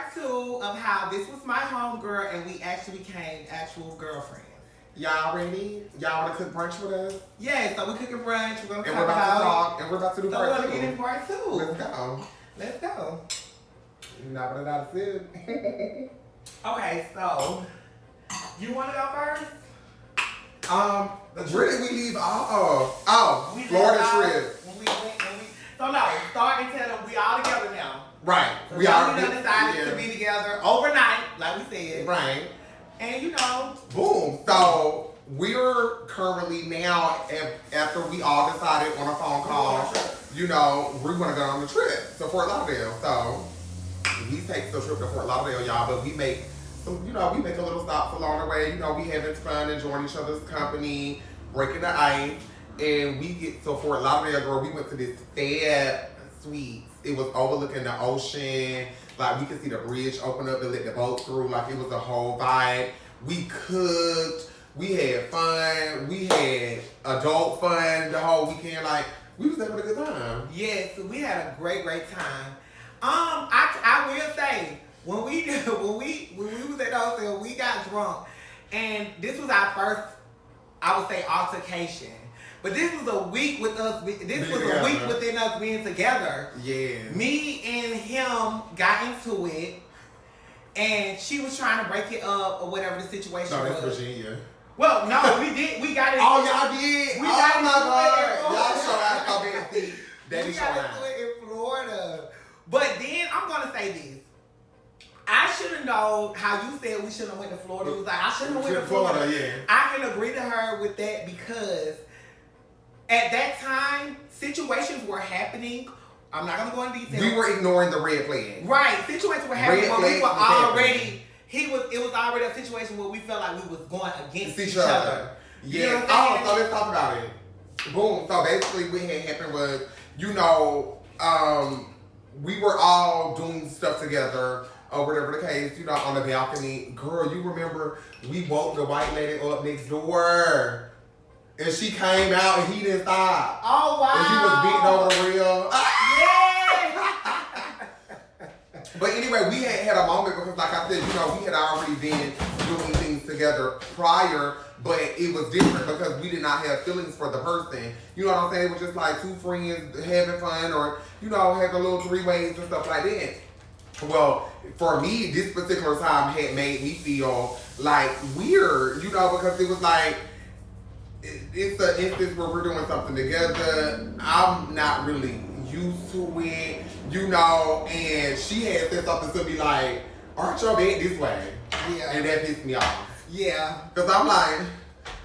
part 2 of how this was my homegirl and we actually became actual girlfriends. Y'all ready? Y'all want to cook brunch with us? Yeah, so we cooking brunch. We're gonna and we're about to talk. And we're about to do so part 2. we're gonna get in part 2. Let's go. Let's go. Not what I said. Okay, so you want to go first? Where did we leave off? Oh, Florida trip. So no, start and tell them we all together now. Right. So we all decided to be together overnight, like we said. Right. And boom. So we're currently now after we all decided on a phone call, we're gonna go on the trip to Fort Lauderdale. So he takes the trip to Fort Lauderdale, y'all, but we make we make a little stops along the way. We having fun, enjoying each other's company, breaking the ice. And we get to Fort Lauderdale, girl. We went to this fab suite. It was overlooking the ocean. Like, we could see the bridge open up to let the boat through. Like, it was a whole vibe. We cooked. We had fun. We had adult fun the whole weekend. Like, we was having a good time. Yes, we had a great time. I will say, when we was at the hotel, we got drunk. And this was our first, I would say, altercation. But this was a week with us. This was a week within us being together. Yeah. Me and him got into it, and she was trying to break it up or whatever the situation was. No, that's Virginia. Well, no, we did. We got it. Oh, y'all did. We got oh my God. Y'all show out how bad feet. We got into it in Florida. But then I'm gonna say this. I should have known how you said we shouldn't have went to Florida. It was like I shouldn't have went to Florida. Yeah. I can agree to her with that because at that time, situations were happening. I'm not gonna go into detail. We were ignoring the red flag. Right, situations were happening where we were already. It was already a situation where we felt like we was going against each other. Yeah. You know what I'm saying? So let's talk about it. Boom. So basically, what had happened was, we were all doing stuff together. Or whatever the case, on the balcony. Girl, you remember we woke the white lady up next door. And she came out and he didn't stop. Oh, wow. And he was beating over the rail. Yeah. But anyway, we had a moment because, like I said, we had already been doing things together prior, but it was different because we did not have feelings for the person. You know what I'm saying? It was just like two friends having fun or, having a little three-ways and stuff like that. Well, for me, this particular time had made me feel like weird, because it was like, it's an instance where we're doing something together. I'm not really used to it, and she had said something to me like, aren't your bed this way? Yeah. And that pissed me off. Yeah. Because I'm like,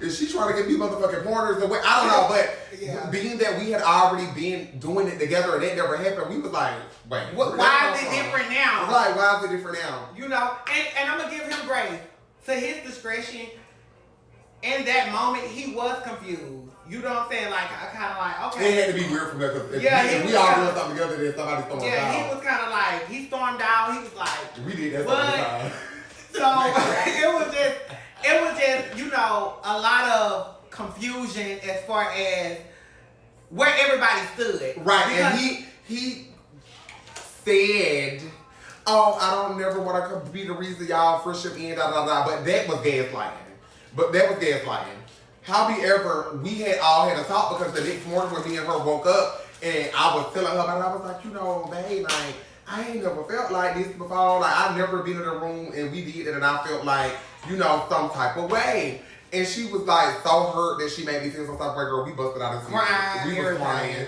is she trying to give me motherfucking pointers away? I don't know, but being that we had already been doing it together and that never happened, we was like, wait. Why is it different now? Like, why is it different now? And I'm going to give him grace. To his discretion, in that moment, he was confused. You know what I'm saying? Like, I kind of like, okay. It had to be weird for me because if we all doing something together, then somebody stormed out. Yeah, he was kind of like, he stormed out. He was like, we did that sometimes. So, it was just, a lot of confusion as far as where everybody stood. Right, and he said, oh, I don't never want to be the reason y'all friendship end, but that was gaslighting. However, we had all had a talk because the next morning when me and her woke up and I was telling her about it, I was like, babe, like, I ain't never felt like this before. Like, I've never been in a room and we did it and I felt like, some type of way. And she was like so hurt that she made me feel some type of way, girl. We busted out of tears. We was crying.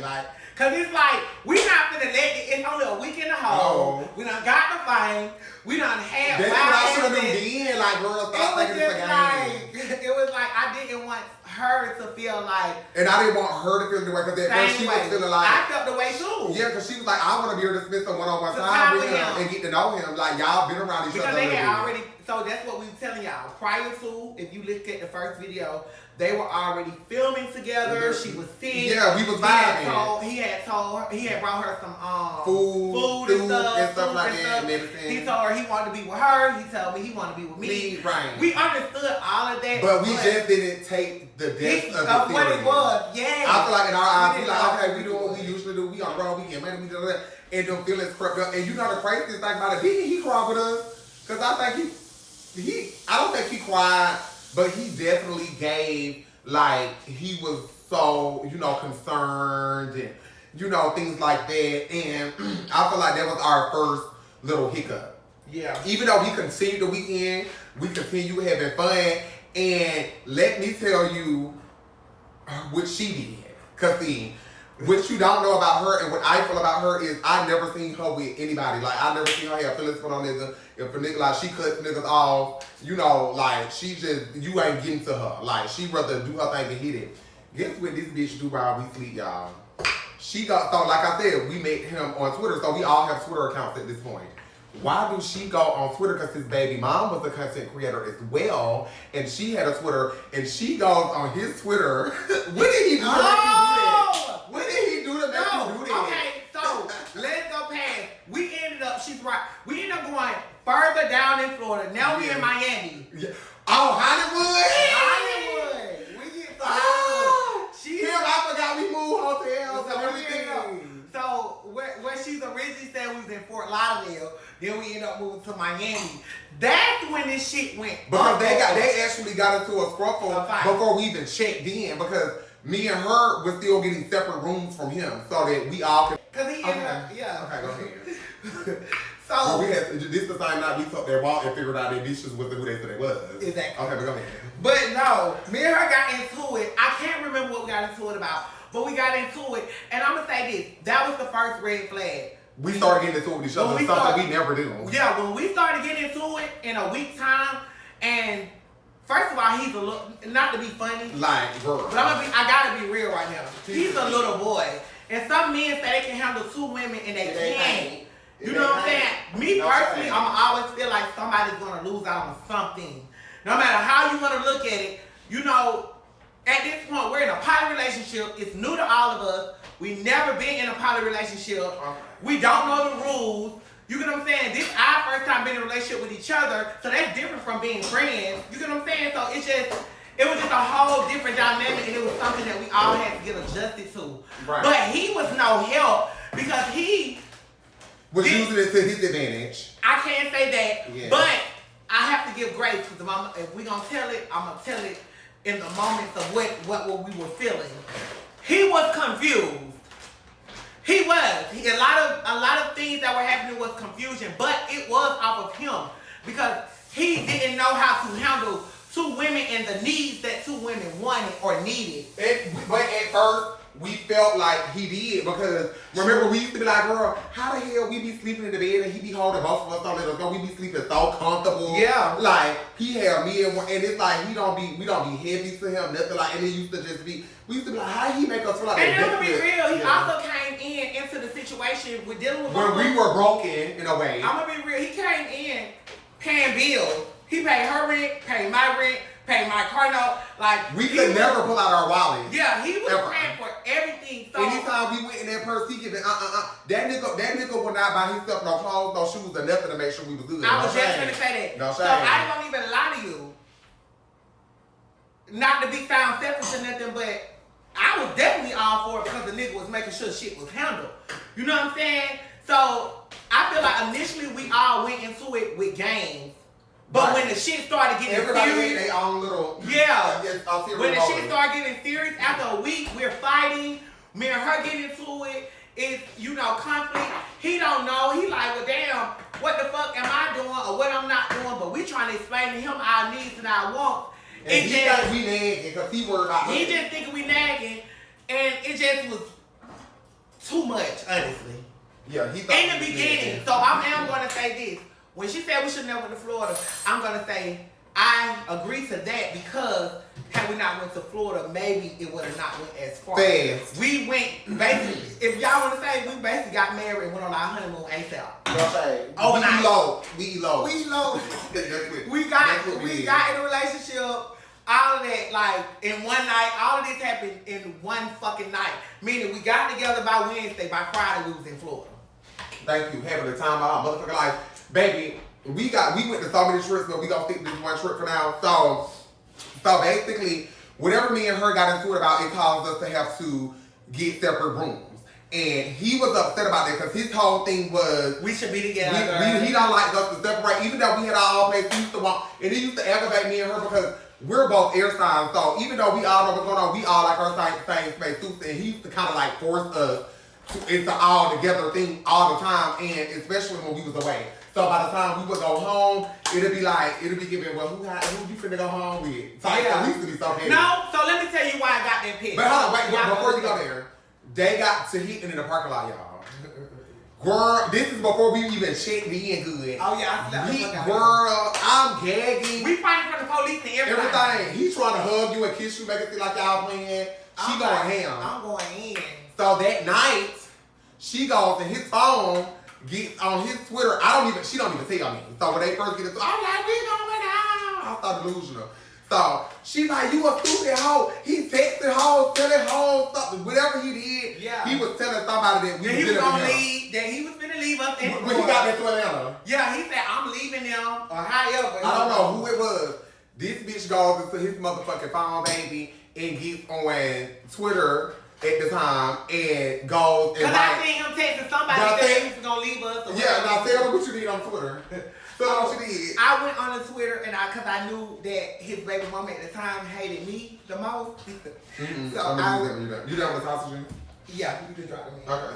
Cause it's like, we not finna let it, it's only a week in the hole. We done got the fight. We done had that's what I should have done then. Like, girl, stop thinking it's a game. It was like, I didn't want her to feel like. And I didn't want her to feel the way, because at first she was feeling like. I felt the way too. Yeah, because she was like, I want to be able to spend some one-on-one time with him and get to know him. Like, y'all been around each other. Because they had already, so that's what we were telling y'all. Prior to, if you look at the first video, they were already filming together. She was sick. Yeah, we was vibing. He had brought her some food and stuff like that. Medicine. He told her he wanted to be with her. He told me he wanted to be with me. Right. We understood all of that. But we just didn't take the depth of what it was. Yeah. I feel like in our eyes, we like, okay, we do what we usually do. We on the road, we get money, we do that, and them feelings crept up. And you know the craziest thing about it, didn't he cry with us? Because I think I don't think he cried, but he definitely gave, like, he was so, you know, concerned and, you know, things like that. And I feel like that was our first little hiccup. Yeah. Even though we continued the weekend, we continued having fun. And let me tell you what she did. Because see, what you don't know about her and what I feel about her is I never seen her with anybody. Like, I never seen her have feelings put on niggas. If a nigga, like, she cuts niggas off, you know, like, she just, you ain't getting to her. Like, she rather do her thing and hit it. Guess what this bitch do while we sleep, y'all? She got, so like I said, we met him on Twitter, so we all have Twitter accounts at this point. Why do she go on Twitter? Because his baby mom was a content creator as well, and she had a Twitter, and she goes on his Twitter. What did he do to make you do that? What did he do to make you do that? Okay, so let's go past. We ended up, she's right. We ended up going further down in Florida. Now we in Miami. Yeah. Oh, Hollywood! Hollywood. We get I forgot we moved hotels and everything. So where she's originally said we was in Fort Lauderdale, then we ended up moving to Miami. That's when this shit went. Because they actually got into a scruffle before we even checked in, because me and her were still getting separate rooms from him so that we all could. Because he ended up, yeah. Okay, go ahead. So we had this the same night we took their walk and figured out their dishes was who they said they was. Exactly. Okay, but go ahead. But no, me and her got into it. I can't remember what we got into it about, but we got into it. And I'm gonna say this: that was the first red flag. We started getting into it with each other, something we never do. Yeah, when we started getting into it in a week's time, and first of all, he's a little, not to be funny, like, girl. but I gotta be real right now. He's a little boy, and some men say they can handle 2 women and they can't. You know what I'm saying? Me personally, I'ma always feel like somebody's gonna lose out on something. No matter how you wanna look at it, you know, at this point, we're in a poly relationship. It's new to all of us. We never been in a poly relationship. We don't know the rules. You get what I'm saying? This our first time being in a relationship with each other, so that's different from being friends. You get what I'm saying? So it was just a whole different dynamic, and it was something that we all had to get adjusted to. Right. But he was no help because he was using it to his advantage. I can't say that, but I have to give grace because if we're gonna tell it, I'm gonna tell it in the moments of what we were feeling. He was confused. He was. A lot of things that were happening was confusion, but it was off of him because he didn't know how to handle 2 women and the needs that 2 women wanted or needed. But at first, we felt like he did because remember we used to be like, girl, how the hell we be sleeping in the bed and he be holding both of us on it, so we be sleeping so comfortable. Yeah. Like he had me and it's like we don't be heavy to him, nothing like, and it used to just be, we used to be like, how he make us feel like that? And to be real, he also came into the situation with dealing with when we were broken in a way. I'm gonna be real, he came in paying bills. He paid her rent, paid my rent, paid my car note. Like we could never pull out our wallet. Yeah, he was paying for everything. So anytime we went in that purse, he giving that nigga would not buy himself no clothes, no shoes, or nothing to make sure we was good. I was just gonna say that. No so I don't even lie to you. Not to be found selfish or nothing, but I was definitely all for it because the nigga was making sure shit was handled. You know what I'm saying? So I feel like initially we all went into it with games. But when the shit started getting serious, their own little when the shit started getting serious, after a week, we're fighting. Me and her getting into it. It's conflict. He don't know. He like, well, damn, what the fuck am I doing or what I'm not doing? But we trying to explain to him our needs and our wants. And he thought we nagging because he worried about. He just thinking we nagging, and it just was too much, honestly. Yeah, he thought in the beginning. So I am going to say this. When she said we should never went to Florida, I'm going to say I agree to that because had we not went to Florida, maybe it would have not went as far. Fast. We went, basically, if y'all want to say, we basically got married and went on our honeymoon ASAP. Okay. Overnight. We elope. We got in a relationship, all of that, like, in one night. All of this happened in one fucking night. Meaning we got together by Wednesday, by Friday we was in Florida. Thank you. Having the time of our motherfucking life. Baby, we went to so many trips, but we gonna stick to this one trip for now. So basically, whatever me and her got into it about, it caused us to have to get separate rooms. And he was upset about that because his whole thing was we should be together. He don't like us to separate, even though we had our own place. He used to want, and he used to aggravate me and her because we're both air signs. So even though we all know what's going on, we all like our same space too. And he used to kind of like force us to it's an all together thing all the time, and especially when we was away. So by the time we would go home, it'd be giving, well, who you finna go home with? So yeah. we used to be so petty. No, so let me tell you why I got that pissed. But hold on, wait, before you go there, they got to hitting in the parking lot, y'all. Girl, this is before we even checked in good. Oh yeah, I girl, I'm gagging. We fighting for the police and everything. He's trying to hug you and kiss you, make it feel like y'all playing. She going ham. I'm going in. So that night, she goes and his phone gets on his Twitter. She don't even tell me. So when they first get it, I'm like, we going out. I thought delusional. So she like, you a stupid hoe. He texted hoes, telling hoes something, whatever he did. Yeah. He was telling somebody that he was gonna leave. That he was finna leave us. When he got back to Atlanta. Yeah, he said I'm leaving them or however. I don't know who it was. This bitch goes into his motherfucking phone, baby, and gets on Twitter at the time and goes and because I seen him texting somebody that he was gonna leave us. Yeah, now tell me what you did on Twitter. Tell me what you did. I went on the Twitter and because I knew that his baby mama at the time hated me the most. So you done with the sausage? Yeah, you can drop me. Okay.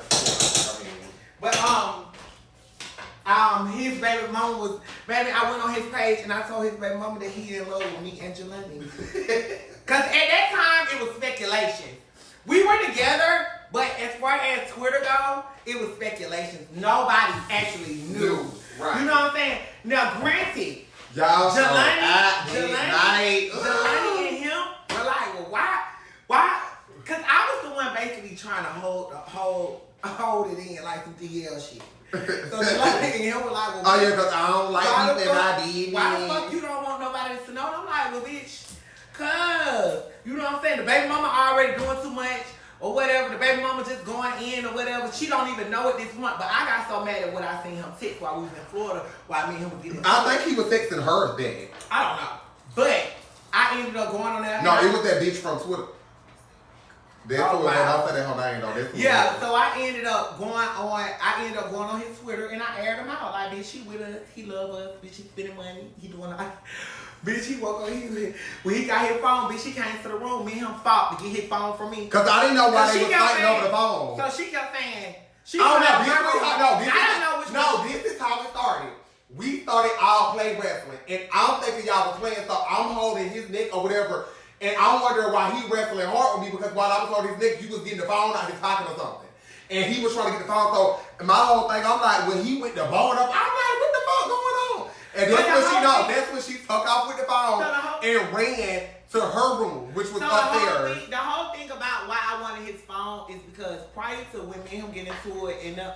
But his baby mama was I went on his page and I told his baby mama that he in love with me and Jelanii. Cause at that time it was speculation. We were together, but as far as Twitter go, it was speculation. Nobody actually knew. Right. You know what I'm saying? Now, granted, y'all Jelanii and him were like, well, why? Because I was the one basically trying to hold it in like some DL shit. So Jelanii and him were like, well, oh yeah, because I don't like you and I did. Why the fuck you don't want nobody to know? I'm like, well, bitch, cause you know what I'm saying? The baby mama already doing too much. Or whatever, the baby mama just going in or whatever. She don't even know it this month. But I got so mad at what I seen him text while we was in Florida, while me and him was getting. I think he was texting her then. I don't know. But I ended up going on that. No, it was that bitch from Twitter. That's what I'll say that her name though. Yeah, so I ended up going on his Twitter and I aired him out. Like, bitch, he with us, he love us, bitch, he spending money, he doing all. Bitch, he woke up, when he got his phone, bitch, he came to the room, me and him fought to get his phone from me. Cause I didn't know why they was fighting over the phone. So she kept saying, this is how it started. We started all play wrestling, and I'm thinking y'all was playing, so I'm holding his neck or whatever, and I'm wondering why he wrestling hard with me because while I was holding his neck, you was getting the phone out his pocket or something. And he was trying to get the phone, so my whole thing, I'm like, when he went to bone up, I'm like, what the fuck going on? And that's when she took off with the phone and ran to her room, which was upstairs. The whole thing about why I wanted his phone is because prior to when me and him getting into it in the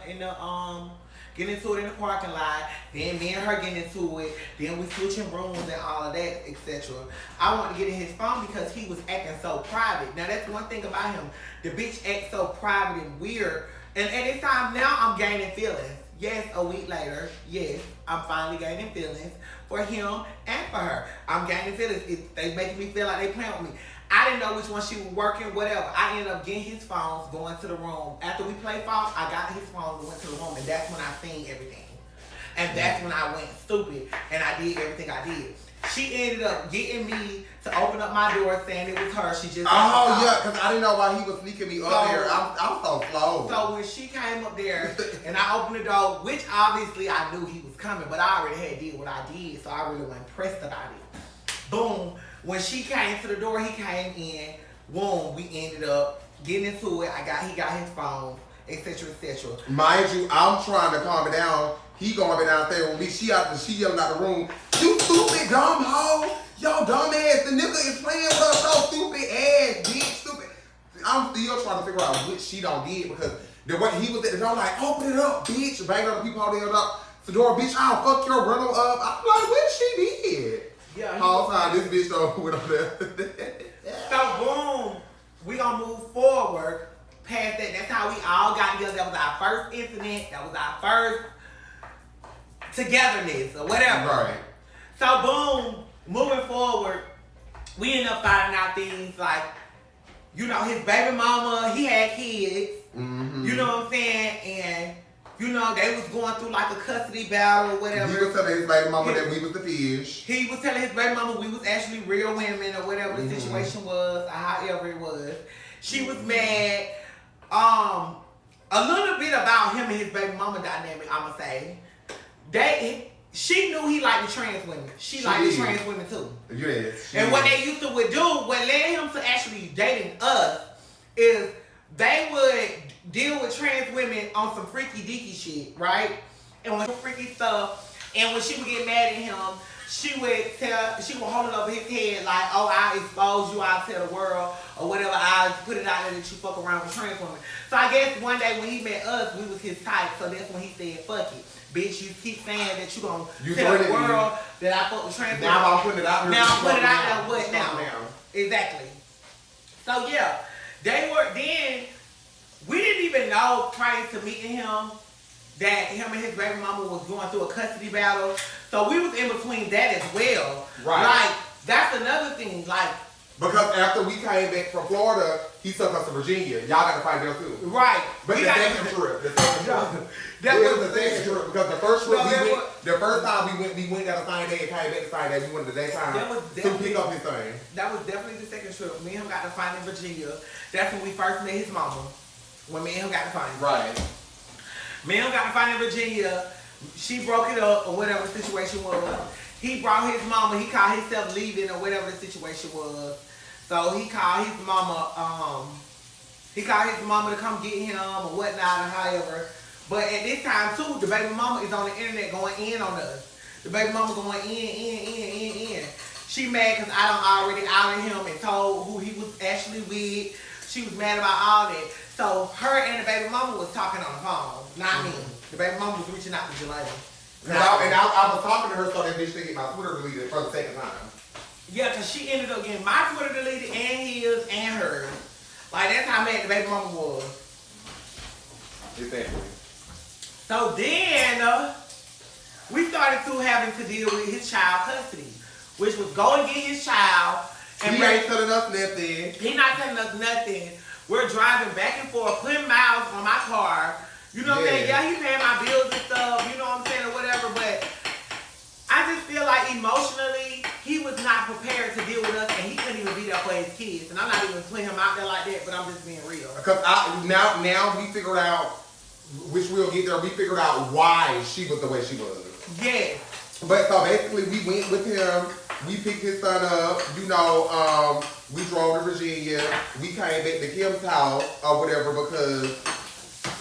parking lot, then me and her getting into it, then we switching rooms and all of that, etc. I wanted to get in his phone because he was acting so private. Now that's one thing about him. The bitch acts so private and weird. And at this time now I'm gaining feelings. Yes, a week later, yes, I'm finally gaining feelings for him and for her. I'm gaining feelings. They making me feel like they playing with me. I didn't know which one she was working, whatever. I ended up getting his phones, going to the room. After we played phone, I got his phone and went to the room, and that's when I seen everything. And that's when I went stupid, and I did everything I did. She ended up getting me to open up my door saying it was her. She just because I didn't know why he was sneaking me up there. I'm so slow. So when she came up there and I opened the door, which obviously I knew he was coming, but I already had did what I did, so I really wasn't pressed about it. Boom. When she came to the door, he came in. Boom. We ended up getting into it. He got his phone, etc., etc. Mind you, I'm trying to calm it down. He going downstairs with me. She yelling out the room. You stupid dumb hoe. Yo dumb ass. The nigga is playing with us. So stupid ass bitch. Stupid. I'm still trying to figure out what she don't did because the way he was at the door like, open it up, bitch. Banging on the people holding it up. The door, bitch. I'll fuck your rental up. I'm like, what she did? Yeah. All time this bitch though went up there. So boom, we gonna move forward past that. That's how we all got together. That was our first incident. That was our first togetherness or whatever. Right. So boom, moving forward, we end up finding out things like, you know, his baby mama, he had kids. Mm-hmm. You know what I'm saying? And you know, they was going through like a custody battle or whatever. He was telling his baby mama that we was the fish. He was telling his baby mama we was actually real women or whatever the situation was, or however it was. She was mad. A little bit about him and his baby mama dynamic, I'ma say. She knew he liked the trans women. She liked the trans women too. Yes. And what they used to would do, what led him to actually dating us, is they would deal with trans women on some freaky deaky shit, right? And when freaky stuff, and when she would get mad at him, she would hold it over his head like, oh, I'll expose you, I'll tell the world, or whatever, I'll put it out there that you fuck around with trans women. So I guess one day when he met us, we was his type, so that's when he said, fuck it. Bitch, you keep saying that you gonna tell the world that I fuck with trans women. Now I'm putting it out there. Now I'm putting it out there, what now? Exactly. So yeah, we didn't even know prior to meeting him that him and his baby mama was going through a custody battle. So we was in between that as well. Right. Like, that's another thing. Like, because after we came back from Florida, he took us to Virginia. Y'all got to fight there too. Right. But the second trip. That was the second trip because the first trip the first time we went that same day and came back the same day. We went the daytime to pick up his thing. That was definitely the second trip. Me and him got to fight in Virginia. That's when we first met his mama. When me and him got to fight. Right. Me and him got to fight in Virginia. She broke it up or whatever the situation was. He brought his mama. He called himself leaving or whatever the situation was. So he called his mama. He called his mama to come get him or whatnot or however. But at this time too, the baby mama is on the internet going in on us. The baby mama going in. She mad because I done already outed him and told who he was actually with. She was mad about all that. So her and the baby mama was talking on the phone, not me. The baby mama was reaching out to Jelanii. I was talking to her so that bitch didn't get my Twitter deleted for the second time. Yeah, because she ended up getting my Twitter deleted and his and hers. Like, that's how mad the baby mama was. Exactly. So then, we started to having to deal with his child custody, which was go and get his child. And he ain't telling us nothing. He not telling us nothing. We're driving back and forth, putting miles on my car. You know what I'm saying? Yeah, he paying my bills and stuff, you know what I'm saying, or whatever, but I just feel like emotionally, he was not prepared to deal with us, and he couldn't even be there for his kids. And I'm not even putting him out there like that, but I'm just being real. Because now we figured out, which we'll get there, we figured out why she was the way she was. Yeah. But so basically, we went with him. We picked his son up. You know, we drove to Virginia. We came back to Kim's house or whatever because,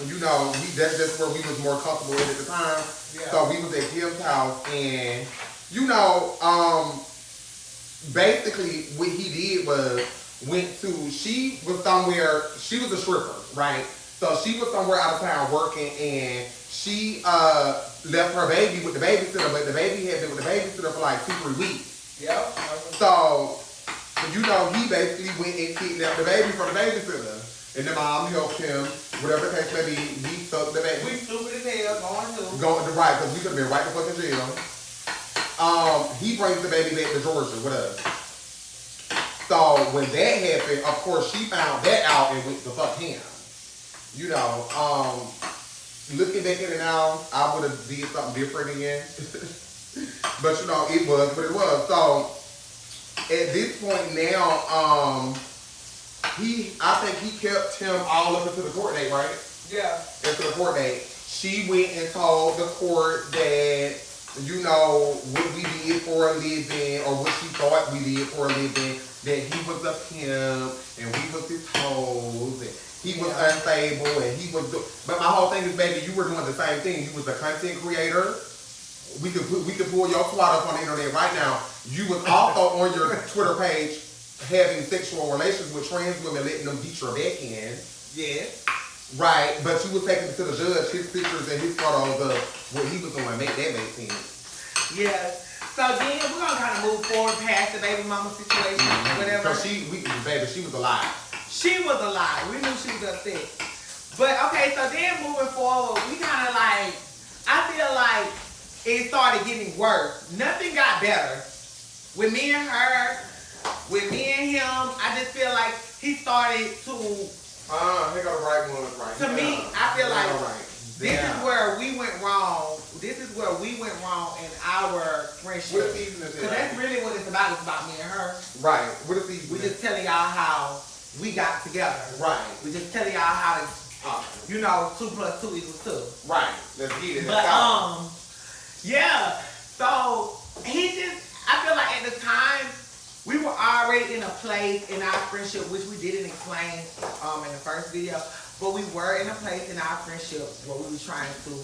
you know, that's just where we was more comfortable at the time. Yeah. So we was at Kim's house, and you know, basically what he did was she was somewhere. She was a stripper, right? So she was somewhere out of town working, and she left her baby with the babysitter, but the baby had been with the babysitter for like 2-3 weeks. Yep. So, you know, he basically went and kidnapped the baby from the babysitter. And the mom helped him, whatever the case may be, he took the baby. We stupid as hell, going to right, because we could have been right the fucking jail. He brings the baby back to Georgia with us. So, when that happened, of course, she found that out and went to fuck him. You know, looking back at it now, I would have did something different again. But you know, it was what it was. So at this point now, I think he kept him all up until the court date, right? Yeah. Until the court date. She went and told the court that, you know, what we did for a living, or what she thought we did for a living, that he was a pimp, and we was his hoes, and he was unstable, and he was. But my whole thing is, baby, you were doing the same thing. You was a content creator. We could pull your twat up on the internet right now. You was also on your Twitter page having sexual relations with trans women, letting them beat your back in. Yeah. Right, but you was taking to the judge his pictures and his photos of what he was doing. Make sense. Yeah. So then we're gonna kind of move forward past the baby mama situation, whatever. Because she was alive. She was alive. We knew she was upset. But okay, so then moving forward, we kind of like, I feel like it started getting worse. Nothing got better. With me and her, with me and him, I just feel like he started to Here go the right ones right To here. me, I feel like this Yeah. is where we went wrong. This is where we went wrong in our friendship. What season is it? Because that's really what it's about. It's about me and her. Right. What is season? We just telling y'all how we got together. Right. We just telling y'all how to, 2 + 2 = 2. Right. Let's get it. But yeah. So he just, I feel like at the time we were already in a place in our friendship, which we didn't explain in the first video, but we were in a place in our friendship where we were trying to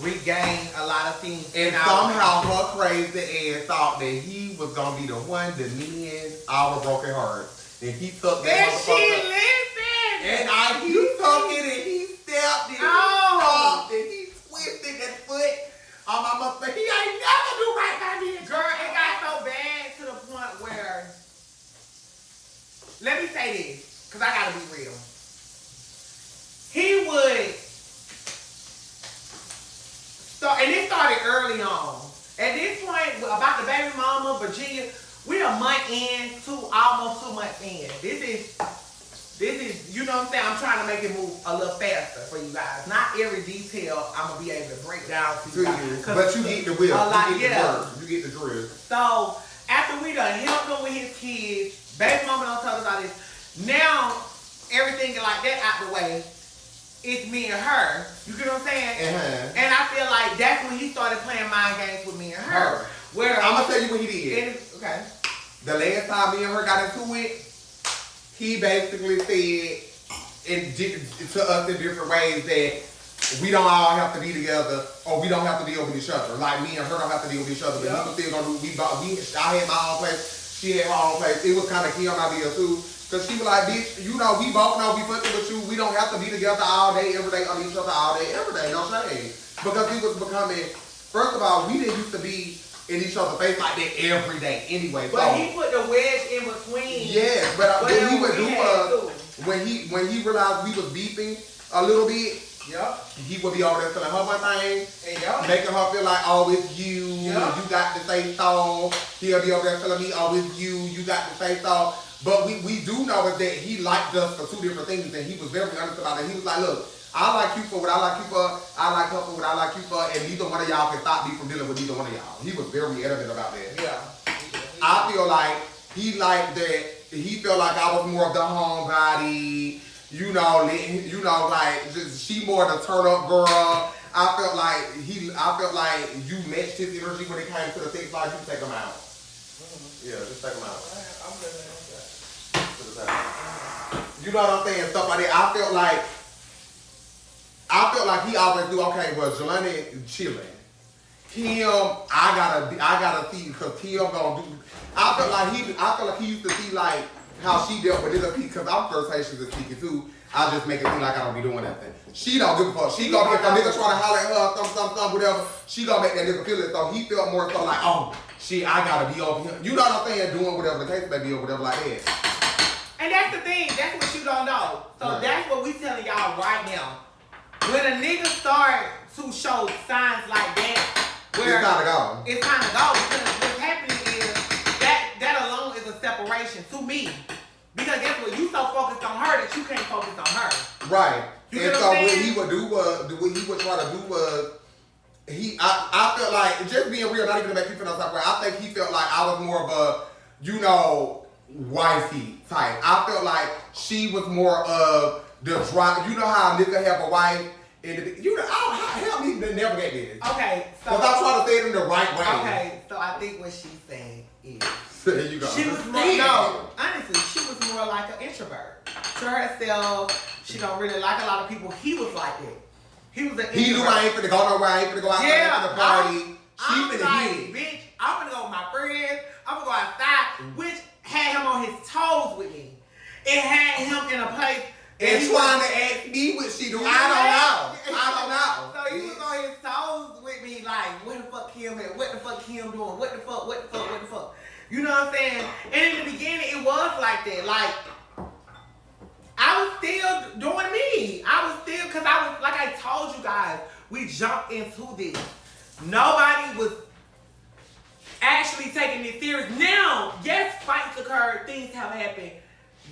regain a lot of things. And somehow her crazy ass thought that he was gonna be the one to mend our broken hearts. And he took that And she motherfucker. listened. And he took it and he stepped it. He stopped it. He twisted that foot on my motherfucker. He ain't never do right by me. Girl, it got so bad to the point where, let me say this, because I gotta be real. He would, and it started early on. At this point, about the baby mama, Virginia, we're a month in, almost 2 months in. This is, you know what I'm saying? I'm trying to make it move a little faster for you guys. Not every detail I'm gonna be able to break down to you guys. But you get the whip. You get the drift. So after we done helped him with his kids, baby mama done told us all this. Now everything like that out the way, it's me and her. You get what I'm saying? Uh-huh. And I feel like that's when he started playing mind games with me and her. Where I'm gonna tell you what he did. Okay. The last time me and her got into it, he basically said to us in different ways that we don't all have to be together or we don't have to deal with each other. Like me and her don't have to deal with each other, but he was still gonna do. I had my own place, she had her own place. It was kind of Kim idea too, cause she was like, bitch, you know, we both know we fucking with you. We don't have to be together all day, every day, on each other all day, every day. No shade, because it was becoming. First of all, we didn't used to be in each other's face like that every day anyway. But so, he put the wedge in between. Yes, but what he would do was when he realized we was beefing a little bit, he would be over there telling her one thing, making her feel like, oh, it's you, you got to say so. He'll be over there telling me, oh, it's you got to say so. But we do know is that he liked us for 2 different things, and he was very honest about it. He was like, look, I like you for what I like you for. I like her for what I like you for. And neither one of y'all can stop me from dealing with either one of y'all. He was very adamant about that. Yeah. I feel like he liked that. He felt like I was more of the homebody. You know, like she more the turn up girl. I felt like you matched his energy when it came to the sex life. You take him out. Yeah, just take him out. I'm good at that. You know what I'm saying? Stuff like that. I felt like he always do, okay, well, Jelanii chilling. Kim, I gotta see, because Kim gonna do. I felt like he used to see like how she dealt with it, because I'm flirtatious and speaking too. I just make it seem like I don't be doing nothing. She don't give a fuck. She gonna, if a nigga trying to holler at her, something, whatever, she gonna make that nigga feel it. So he felt more so like, oh, shit, I gotta be over here. You know what I'm saying? Doing whatever the case may be or whatever like that. And that's the thing. That's what you don't know. So that's what we telling y'all right now. When a nigga start to show signs like that, where it's time to go. It's time to go, because what's happening is that alone is a separation to me. Because guess what? You so focused on her that you can't focus on her. Right. You and so what he would do was, what he would try to do was, I felt like, just being real, not even to make you feel no type of way, I think he felt like I was more of a, you know, wifey type. I felt like she was more of the drive. You know how a nigga have a wife, and you know, help me navigate this. Okay, so because I'm trying to say it in the right way. Okay, so I think what she's saying is, there you go. She was more, honestly, she was more like an introvert. To herself, she don't really like a lot of people. He was like that. He was an introvert. He knew I ain't finna go nowhere. I ain't finna go outside to the party. She finna hit it. Bitch, I'm finna go with my friends. I'm gonna go outside, which had him on his toes with me. It had him in a place. And trying to ask me what she do. I don't know. So he was on his toes with me, like, what the fuck Kim at? What the fuck Kim doing? What the fuck? You know what I'm saying? And in the beginning, it was like that. Like, I was still doing me. Because I was, like I told you guys, we jumped into this. Nobody was actually taking it serious. Now, yes, fights occurred, things have happened.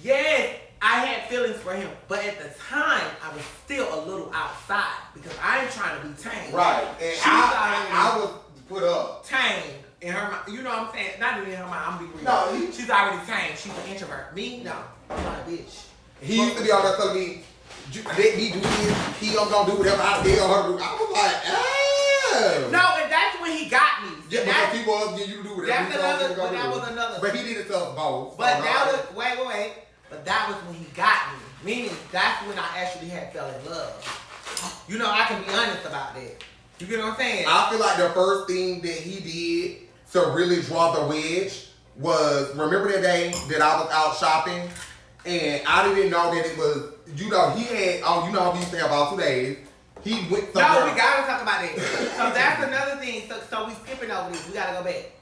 Yes, I had feelings for him, but at the time, I was still a little outside because I ain't trying to be tamed. Right. And I was put up. Tamed in her mind. You know what I'm saying? Not even in her mind. I'm being real. No, she's already tamed. She's an introvert. Me, no. I'm not a bitch. He used to be on there telling me, let me do this. He gonna do whatever I tell her to do. I was like, oh. No, and that's when he got me. Yeah, because people else get you to do whatever. That's another. But that was another. But he did it to us both. But that was wait. But that was when he got me. Meaning that's when I actually had fell in love. You know, I can be honest about that. You get what I'm saying? I feel like the first thing that he did to really draw the wedge was, remember that day that I was out shopping and I didn't know that it was, you know, he had, oh, you know, he used to have all 2 days. He went somewhere. No, we gotta talk about that. So that's another thing. So we skipping over this. We gotta go back.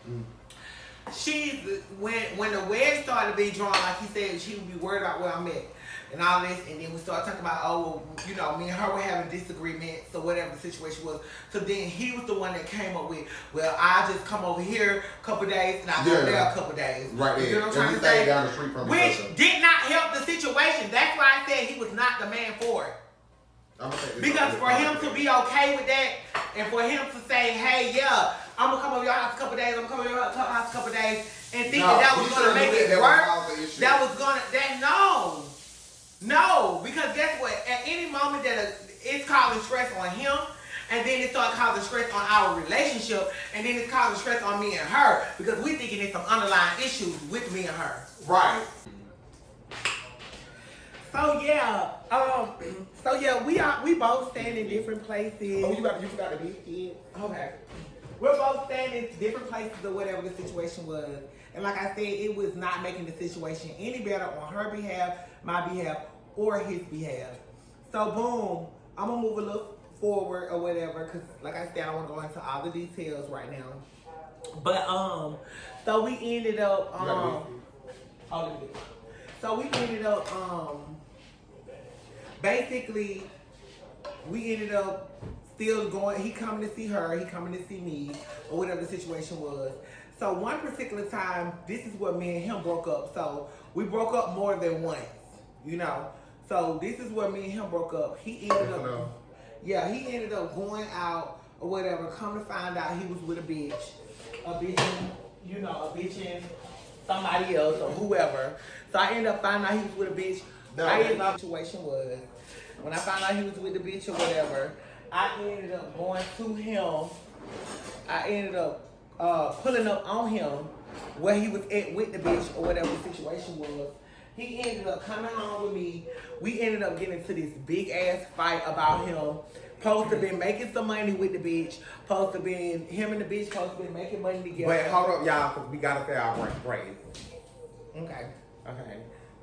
When the wedge started to be drawn, like he said, she would be worried about where I'm at and all this, and then we started talking about, oh, well, you know, me and her were having disagreements or whatever the situation was. So then he was the one that came up with, well, I just come over here a couple days and I go there a couple days. Right there. You know what I'm trying to say? Down the street from which did not help the situation. That's why I said he was not the man for it. Because for him to be okay with that, and for him to say, hey, yeah, I'm gonna come over your house a couple days, I'm gonna come over your house a couple days, and think that was gonna make it work, no, because guess what? At any moment that it's causing stress on him, and then it starts causing stress on our relationship, and then it's causing stress on me and her, because we thinking there's some underlying issues with me and her. Right. So yeah, we both stand in different places. Oh, you forgot to be kid. Okay. We're both standing in different places or whatever the situation was. And like I said, it was not making the situation any better on her behalf, my behalf, or his behalf. So boom, I'm gonna move a little forward or whatever, because like I said, I don't want to go into all the details right now. But so we ended up basically we ended up still going, he coming to see her, he coming to see me, or whatever the situation was. So one particular time, this is where me and him broke up. So we broke up more than once, you know. So this is where me and him broke up. He ended up going out or whatever, come to find out he was with a bitch and somebody else or whoever. So I ended up finding out he was with a bitch. The situation was, when I found out he was with the bitch or whatever, I ended up going to him. I ended up pulling up on him where he was at with the bitch or whatever the situation was. He ended up coming home with me. We ended up getting into this big ass fight about him. Supposed to been making some money with the bitch. Supposed to been, him and the bitch supposed to been making money together. But hold up, y'all, because we got to say our praise. Okay.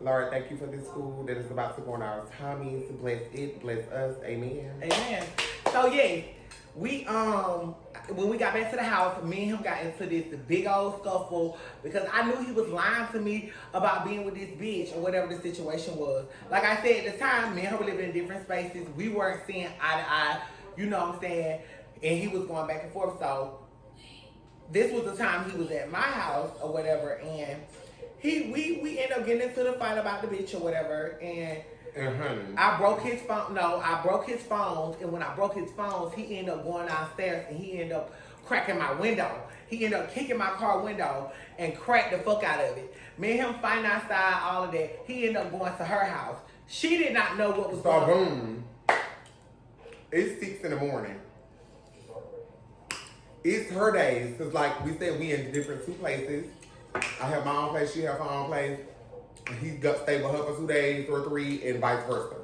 Lord, thank you for this food that is about to go on our tummies. Bless it, bless us. Amen. Amen. So yeah, we when we got back to the house, me and him got into this big old scuffle because I knew he was lying to me about being with this bitch or whatever the situation was. Like I said at the time, me and her were living in different spaces. We weren't seeing eye to eye, you know what I'm saying? And he was going back and forth. So this was the time he was at my house or whatever, and we ended up getting into the fight about the bitch or whatever, and I broke his phone. No, I broke his phones, and when I broke his phones, he ended up going downstairs and he ended up cracking my window. He ended up kicking my car window and cracked the fuck out of it. Me and him fighting outside, all of that. He ended up going to her house. She did not know what was going on. Boom. It's 6 in the morning. It's her days, because like we said, we in different 2 places. I have my own place, she have her own place. He got stayed with her for 2 days or 3 and vice versa.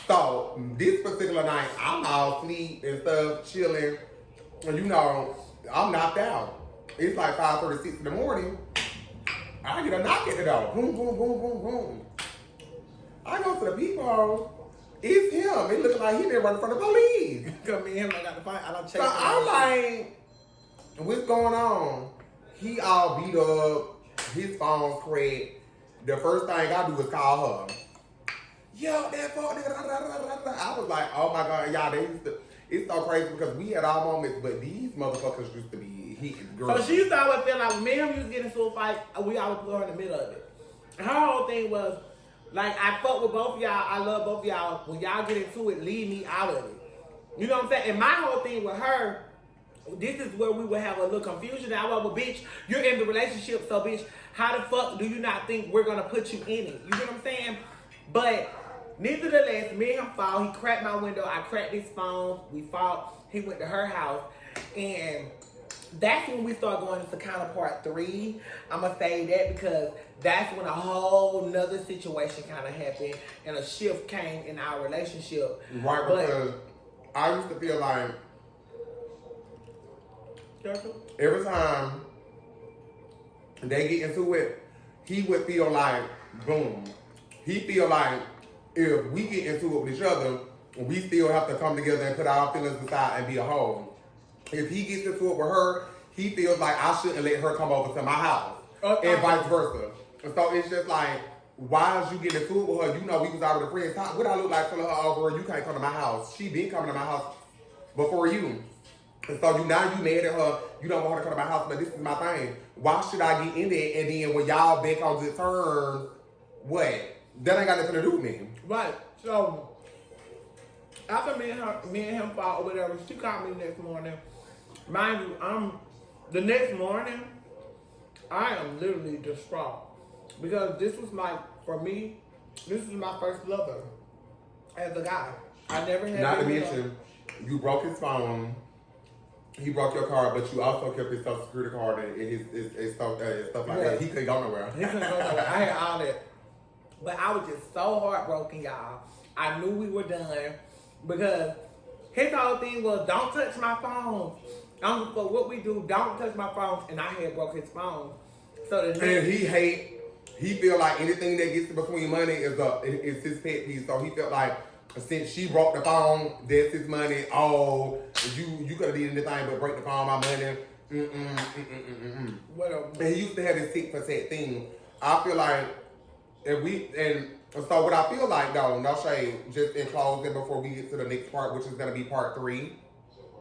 So this particular night, I'm all asleep and stuff, chilling. And you know, I'm knocked out. It's like 5:36 in the morning. I get a knock at the door. Boom, boom, boom, boom, boom. I go to the peephole. It's him. It looks like he been running from the police. Cause me and him, I got to fight. I don't chase. So I'm like, what's going on? He all beat up. His phone's cracked. The first thing I do is call her. Yo, that phone. I was like, oh my God, y'all, it's so crazy because we had our moments, but these motherfuckers used to be hitting girls. So she used to always feel like when me and him used to get into a fight, we always put her in the middle of it. And her whole thing was, Like, I fuck with both of y'all. I love both of y'all. When y'all get into it, leave me out of it. You know what I'm saying? And my whole thing with her, this is where we would have a little confusion. I was, well, bitch, you're in the relationship, so bitch, how the fuck do you not think we're gonna put you in it? You know what I'm saying? But nevertheless, me and him fought. He cracked my window. I cracked his phone. We fought. He went to her house, and that's when we start going into kind of part 3. I'm gonna say that because that's when a whole nother situation kind of happened and a shift came in our relationship. Right, because I used to feel like every time they get into it, he would feel like, boom. He feel like if we get into it with each other, we still have to come together and put our feelings aside and be a whole. If he gets into it with her, he feels like I shouldn't let her come over to my house. And vice versa. And so it's just like, why is you getting into it with her? You know we was already friends. What I look like telling her over, you can't come to my house. She been coming to my house before you. And so now you mad at her, you don't want her to come to my house, but this is my thing. Why should I get in there and then when y'all back on good terms, what? That ain't got nothing to do with me. Right. So after me and him fought or whatever, she called me the next morning. Mind you, the next morning, I am literally distraught. Because this was for me, this is my first lover as a guy. I never had. Not to mention, you broke his phone. He broke your card, but you also kept his social security card and his stuff like that. He couldn't go nowhere. He couldn't go nowhere. I had all that. But I was just so heartbroken, y'all. I knew we were done because his whole thing was, don't touch my phone. For what we do, don't touch my phone. And I had broke his phone. So he feel like anything that gets between money is his pet peeve. So he felt like since she broke the phone, that's his money. Oh, you could have did anything but break the phone, my money. And he used to have this tit for tat thing. I feel like so what I feel like though, no shade, just in closing before we get to the next part, which is gonna be part 3,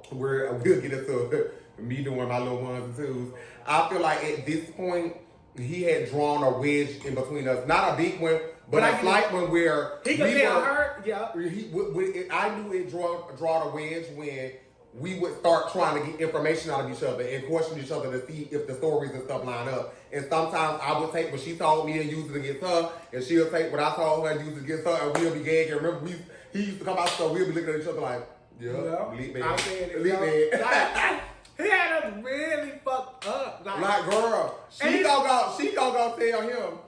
where we'll get into me doing my little ones and twos. I feel like at this point he had drawn a wedge in between us, not a big one, but a slight one where he could tell her. Yeah, I knew it draw a wedge when we would start trying to get information out of each other and question each other to see if the stories and stuff line up. And sometimes I would take what she told me and use it against her, and she'll take what I told her and use it against her, and we'll be gagging. Remember, he used to come out, so we'll be looking at each other like, leap man. I said it. He had us really fucked up. Like girl, she gonna go tell him,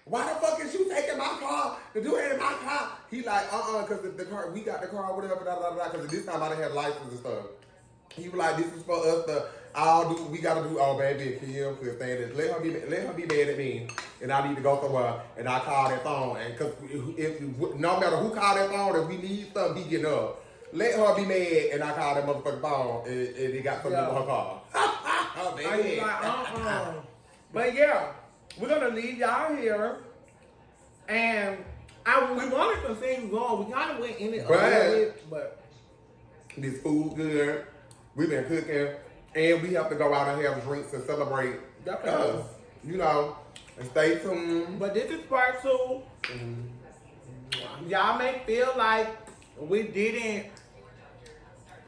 why the fuck is you taking my car to do it in my car? He like, cause the car, we got the car, whatever, cause at this time I didn't have license and stuff. He was like, this is for us we gotta do, oh baby, Kim, could stand this. Let her be mad at me, and I need to go somewhere, and I call that phone, and cause if no matter who called that phone, if we need something, he getting up. Let her be mad, and I call that motherfucking phone, and he got something for her car. Oh, baby. But yeah, we're gonna leave y'all here, and we wanted some things going. We kind of went in it a little bit, but this food good. We've been cooking, and we have to go out and have drinks and celebrate us, and stay tuned. But this is part 2. Mm-hmm. Y'all may feel like we didn't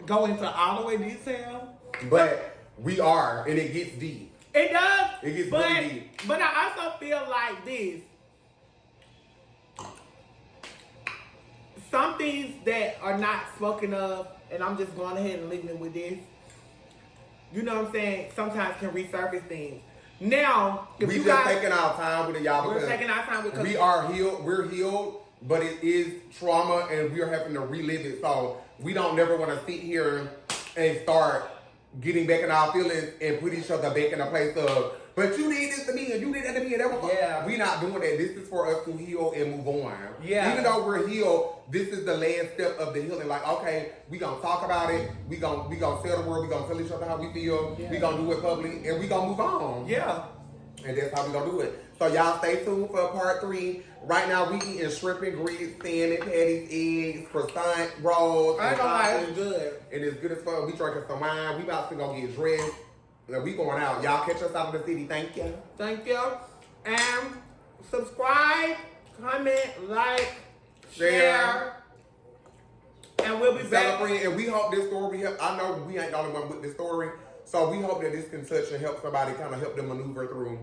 go into all the way detail, but we are, and it gets deep. It does. It gets really deep. But I also feel like this. Some things that are not spoken of, and I'm just going ahead and leaving it with this. You know what I'm saying? Sometimes can resurface things. Now, if we you just guys, taking our time with it, y'all. We're taking our time because we are healed. We're healed, but it is trauma, and we're having to relive it. So we don't never want to sit here and start getting back in our feelings and put each other back in a place of, but you did this to me and you did that to me and that was We're not doing that. This is for us to heal and move on. Yeah. Even though we're healed, this is the last step of the healing. Like, okay, we gonna talk about it. We gonna tell the world. We gonna tell each other how we feel. Yeah. We gonna do it publicly, and we gonna move on. Yeah. And that's how we gonna do it. So y'all stay tuned for part 3. Right now we eating shrimp and grits, salmon, patties, eggs, croissant, rolls. I ain't gonna lie, it's good. And it's good as fuck. We drinking some wine. We about to go get dressed. And we going out. Y'all catch us out of the city. Thank you. Thank you. And subscribe, comment, like, share. And we'll be back. And we hope this story help. I know we ain't the only one with this story. So we hope that this can touch and help somebody kind of help them maneuver through,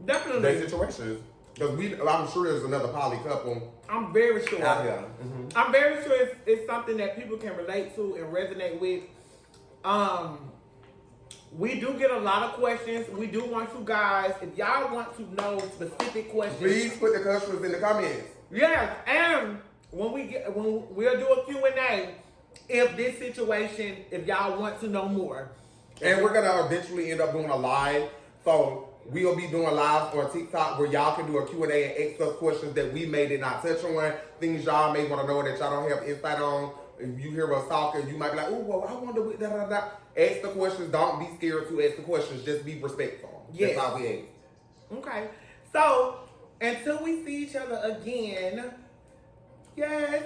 Definitely. their situations. Because I'm sure there's another poly couple. I'm very sure. Out here. Mm-hmm. I'm very sure it's something that people can relate to and resonate with. We do get a lot of questions. We do want you guys, if y'all want to know specific questions, please put the questions in the comments. Yes, and when we'll do a Q&A if this situation, if y'all want to know more. And we're gonna eventually end up doing a live. So we'll be doing live on TikTok where y'all can do a Q&A and ask us questions that we may did not touch on, things y'all may want to know that y'all don't have insight on. If you hear us talking, you might be like, oh, well, I wonder what da. Ask the questions. Don't be scared to ask the questions. Just be respectful. Yes. That's all we ask. Okay. So, until we see each other again, yes.